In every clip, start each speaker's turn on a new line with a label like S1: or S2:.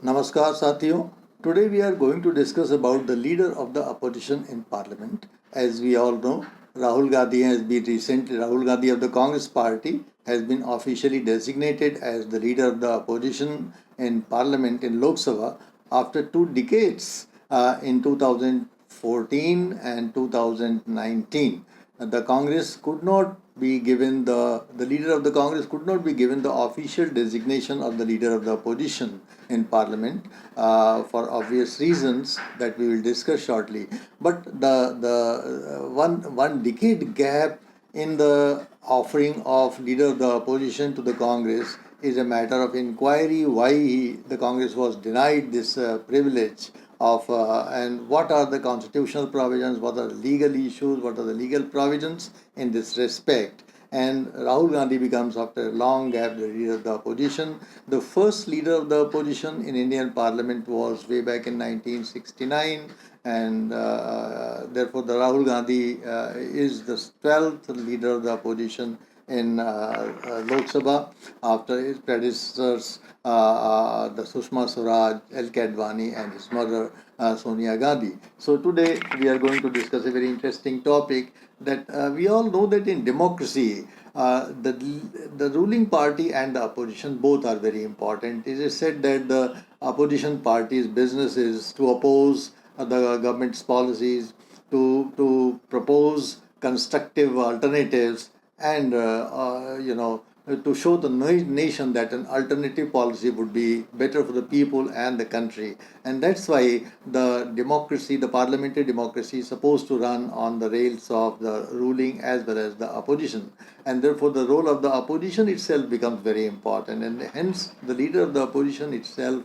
S1: Namaskar Sathiyo. Today we are going to discuss about the leader of the opposition in parliament. As we all know, Rahul Gandhi of the Congress party has been officially designated as the leader of the opposition in parliament in Lok Sabha after 2 decades in 2014 and 2019. The Congress could not be given the leader of the Congress could not be given the official designation of the leader of the opposition in parliament for obvious reasons that we will discuss shortly. But the one decade gap in the offering of leader of the opposition to the Congress is a matter of inquiry why the Congress was denied this privilege of and what are the constitutional provisions, what are the legal issues, what are the legal provisions in this respect. And Rahul Gandhi becomes, after a long gap, the leader of the opposition. The first leader of the opposition in Indian Parliament was way back in 1969, and therefore the Rahul Gandhi is the 12th leader of the opposition in Lok Sabha after his predecessors, the Sushma Swaraj, L. Kadvani, and his mother, Sonia Gandhi. So today we are going to discuss a very interesting topic that we all know that in democracy, the ruling party and the opposition both are very important. It is said that the opposition party's business is to oppose the government's policies, to propose constructive alternatives, and to show the nation that an alternative policy would be better for the people and the country. And that's why the parliamentary democracy is supposed to run on the rails of the ruling as well as the opposition. And therefore the role of the opposition itself becomes very important, and hence the leader of the opposition itself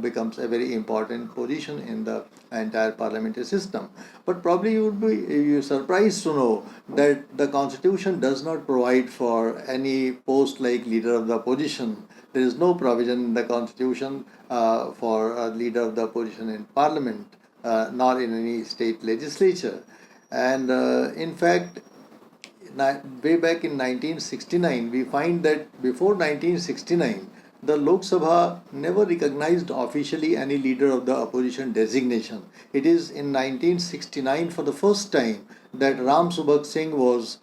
S1: becomes a very important position in the entire parliamentary system. But probably you surprised to know that the constitution does not provide for any post like leader of the opposition. There is no provision in the constitution for a leader of the opposition in parliament, nor in any state legislature. And in fact, way back in 1969, we find that before 1969, the Lok Sabha never recognized officially any leader of the opposition designation. It is in 1969 for the first time that Ram Subhag Singh was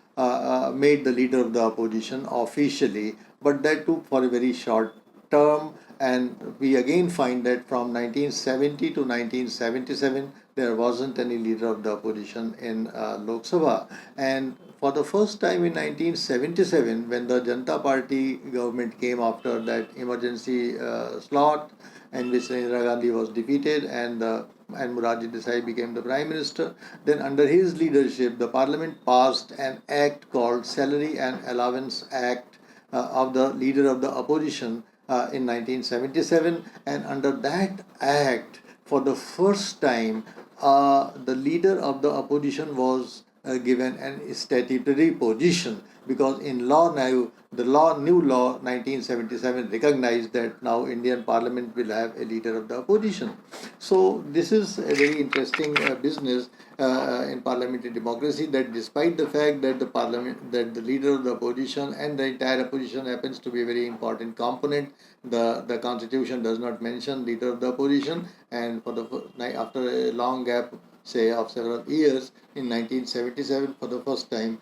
S1: made the leader of the opposition officially, but that took for a very short term. And we again find that from 1970 to 1977 there wasn't any leader of the opposition in Lok Sabha. And for the first time in 1977, when the Janata Party government came after that emergency slot in which Indira Gandhi was defeated and Morarji Desai became the Prime Minister, then under his leadership the Parliament passed an act called Salary and Allowance Act of the leader of the opposition in 1977. And under that act, for the first time, the leader of the opposition was given an statutory position, because in law now, new law 1977 recognized that now Indian Parliament will have a leader of the opposition. So this is a very interesting business in parliamentary democracy, that despite the fact that the leader of the opposition and the entire opposition happens to be a very important component, the constitution does not mention leader of the opposition. And after a long gap, say of several years, in 1977 for the first time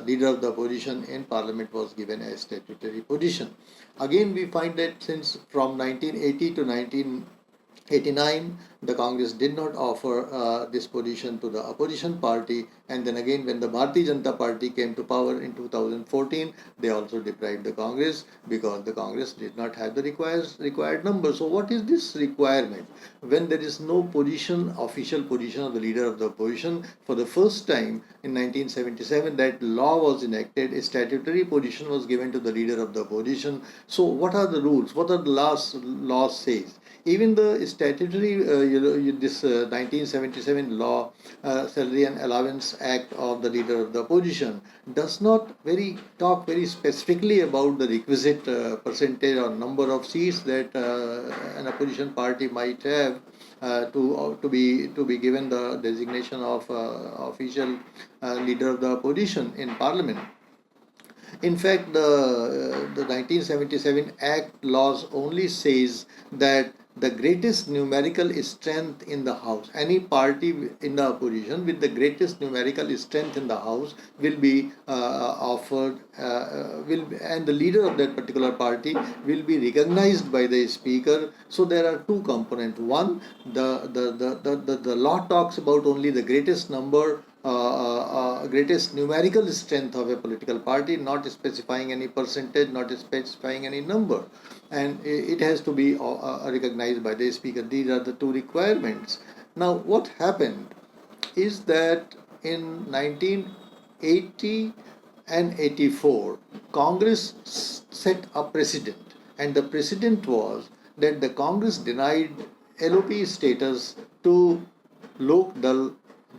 S1: leader of the opposition in parliament was given a statutory position. Again we find that since from 1980 to 1989 the Congress did not offer this position to the opposition party, and then again when the Bharatiya Janata Party came to power in 2014, they also deprived the Congress, because the Congress did not have the required number. So what is this requirement? When there is no official position of the leader of the opposition, for the first time in 1977 that law was enacted, a statutory position was given to the leader of the opposition. So what are the rules? What are the law says? Even the statutory, this 1977 law, Salary and Allowance Act of the leader of the opposition, does not talk very specifically about the requisite percentage or number of seats that an opposition party might have to be given the designation of official leader of the opposition in parliament. In fact, the 1977 Act laws only says that the greatest numerical strength in the house. Any party in the opposition with the greatest numerical strength in the house will be offered, and the leader of that particular party will be recognized by the speaker. So there are two components. One, the law talks about only the greatest number, greatest numerical strength of a political party, not specifying any percentage, not specifying any number, and it has to be recognized by the speaker. These are the two requirements. Now, what happened is that in 1980 and 84, Congress set a precedent, and the precedent was that the Congress denied LOP status to Lok Dal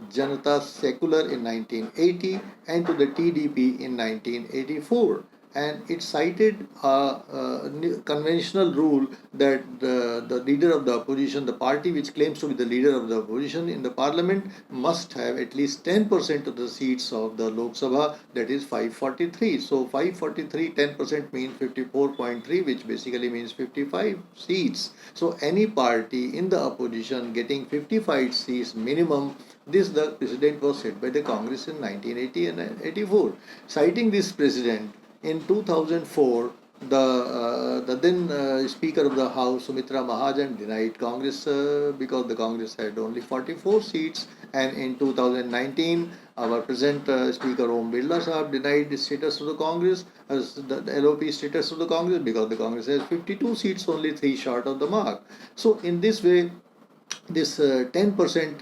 S1: Janata Secular in 1980 and to the TDP in 1984. And it cited a conventional rule that the leader of the opposition, the party which claims to be the leader of the opposition in the parliament, must have at least 10% of the seats of the Lok Sabha, that is 543. So 543, 10% means 54.3, which basically means 55 seats. So any party in the opposition getting 55 seats minimum, the precedent was set by the Congress in 1980 and 84. Citing this precedent, in 2004, the then Speaker of the House, Sumitra Mahajan, denied Congress because the Congress had only 44 seats. And in 2019, our present Speaker Om Birla Sahab denied the status to the Congress, the LOP status to the Congress, because the Congress has 52 seats, only 3 short of the mark. So in this way, this 10%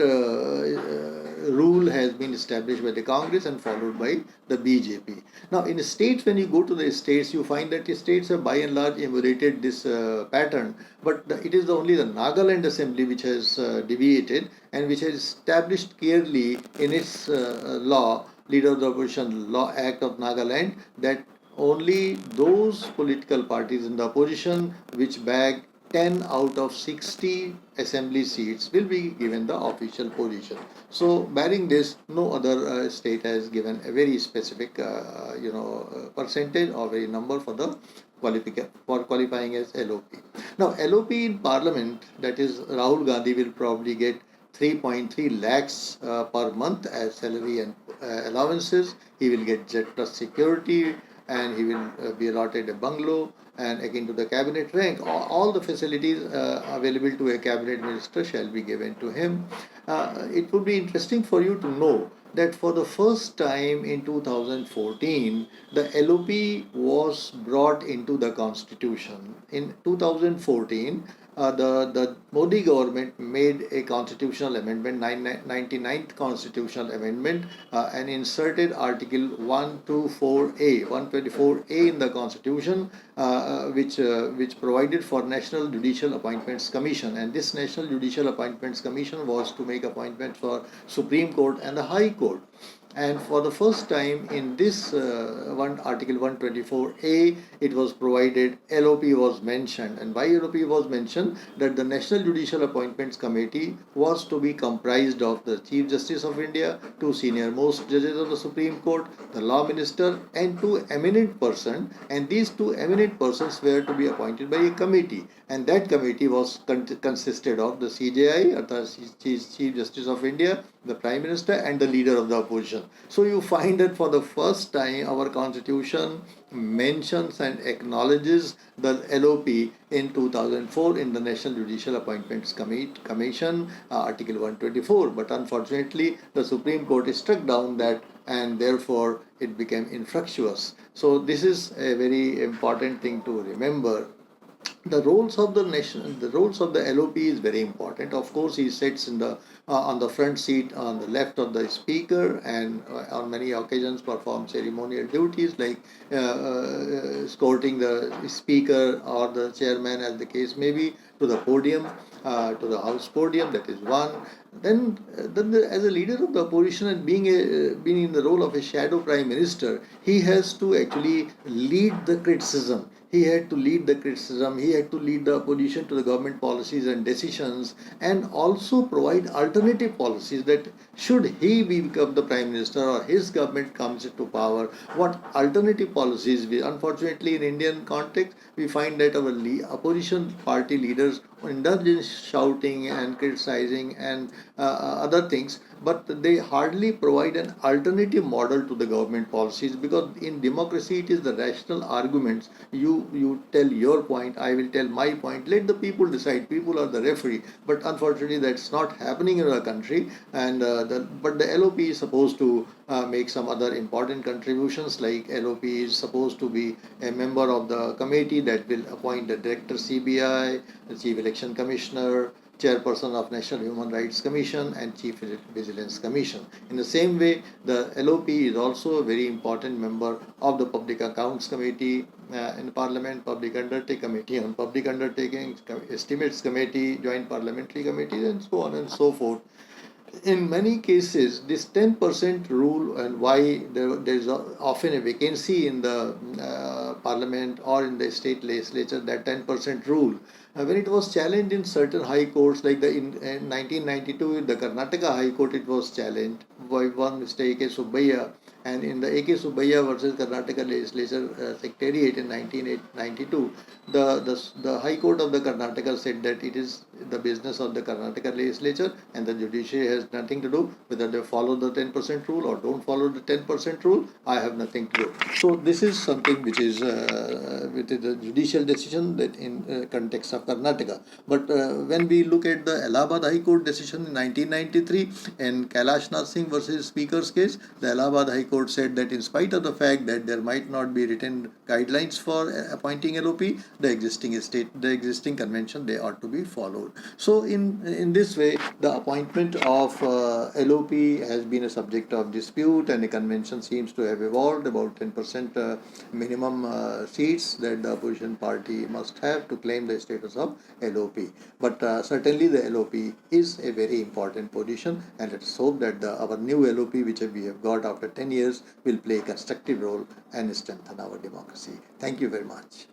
S1: rule has been established by the Congress and followed by the BJP. Now, in states, when you go to the states, you find that the states have by and large emulated this pattern, but it is only the Nagaland Assembly which has deviated and which has established clearly in its law, Leader of the Opposition Law Act of Nagaland, that only those political parties in the opposition which bag 10 out of 60 assembly seats will be given the official position. So, barring this, no other state has given a very specific, percentage or a number for the qualifying as LOP. Now, LOP in Parliament, that is Rahul Gandhi, will probably get 3.3 lakhs per month as salary and allowances. He will get jet plus security, and he will be allotted a bungalow, and akin to the cabinet rank, all the facilities available to a cabinet minister shall be given to him. It would be interesting for you to know that for the first time in 2014, the LOP was brought into the constitution. In 2014, the Modi government made a constitutional amendment, 99th constitutional amendment, and inserted Article 124A in the constitution, which provided for National Judicial Appointments Commission. And this National Judicial Appointments Commission was to make appointments for Supreme Court and the High Court. And for the first time in this Article 124A, it was provided, LOP was mentioned. And why LOP was mentioned? That the National Judicial Appointments Committee was to be comprised of the Chief Justice of India, 2 senior most judges of the Supreme Court, the Law Minister, and 2 eminent persons. And these 2 eminent persons were to be appointed by a committee. And that committee was consisted of the CJI, or the Chief Justice of India, the Prime Minister, and the Leader of the Opposition. So you find that for the first time our constitution mentions and acknowledges the LOP in 2004 in the National Judicial Appointments Commission, Article 124. But unfortunately, the Supreme Court struck down that, and therefore it became infructuous. So this is a very important thing to remember. The roles of the LOP is very important. Of course, he sits in the on the front seat on the left of the speaker, and on many occasions perform ceremonial duties like escorting the speaker or the chairman, as the case may be, to the podium, to the House podium. That is one. Then as a leader of the opposition and being in the role of a shadow prime minister, he has to actually lead the criticism. He had to lead the criticism, he had to lead the opposition to the government policies and decisions, and also provide alternative policies that should he become the Prime Minister or his government comes into power, what alternative policies. Unfortunately, in Indian context, we find that our opposition party leaders indulge in shouting and criticizing and other things, but they hardly provide an alternative model to the government policies, because in democracy it is the rational arguments. You tell your point, I will tell my point, let the people decide, people are the referee. But unfortunately that's not happening in our country. And but the LOP is supposed to make some other important contributions, like LOP is supposed to be a member of the committee that will appoint the director CBI, the Chief Election Commissioner, chairperson of National Human Rights Commission, and Chief Vigilance Commission. In the same way, the LOP is also a very important member of the Public Accounts Committee in Parliament, Public Undertaking Committee on Public Undertakings, Estimates Committee, Joint Parliamentary Committee, and so on and so forth. In many cases, this 10% rule, and why there is often a vacancy in the parliament or in the state legislature, that 10% rule, when it was challenged in certain high courts, like in 1992 in the Karnataka High Court, it was challenged by one Mr. A.K. Subbaiah, and in the A.K. Subbaiah versus Karnataka Legislature Secretariat in 1992, the High Court of the Karnataka said that it is the business of the Karnataka Legislature, and the judiciary has nothing to do whether they follow the 10% rule or don't follow the 10% rule. I have nothing to do. So this is something which is a judicial decision that in context of Karnataka. But when we look at the Allahabad High Court decision in 1993 in Kailash Nath Singh versus Speaker's case, the Allahabad High Court said that in spite of the fact that there might not be written guidelines for appointing LOP, the existing convention, they ought to be followed. So in this way, the appointment of LOP has been a subject of dispute, and a convention seems to have evolved about 10% minimum seats that the opposition party must have to claim the status of LOP. But certainly the LOP is a very important position, and let's hope that our new LOP, which we have got after 10 years, will play a constructive role and strengthen our democracy. Thank you very much.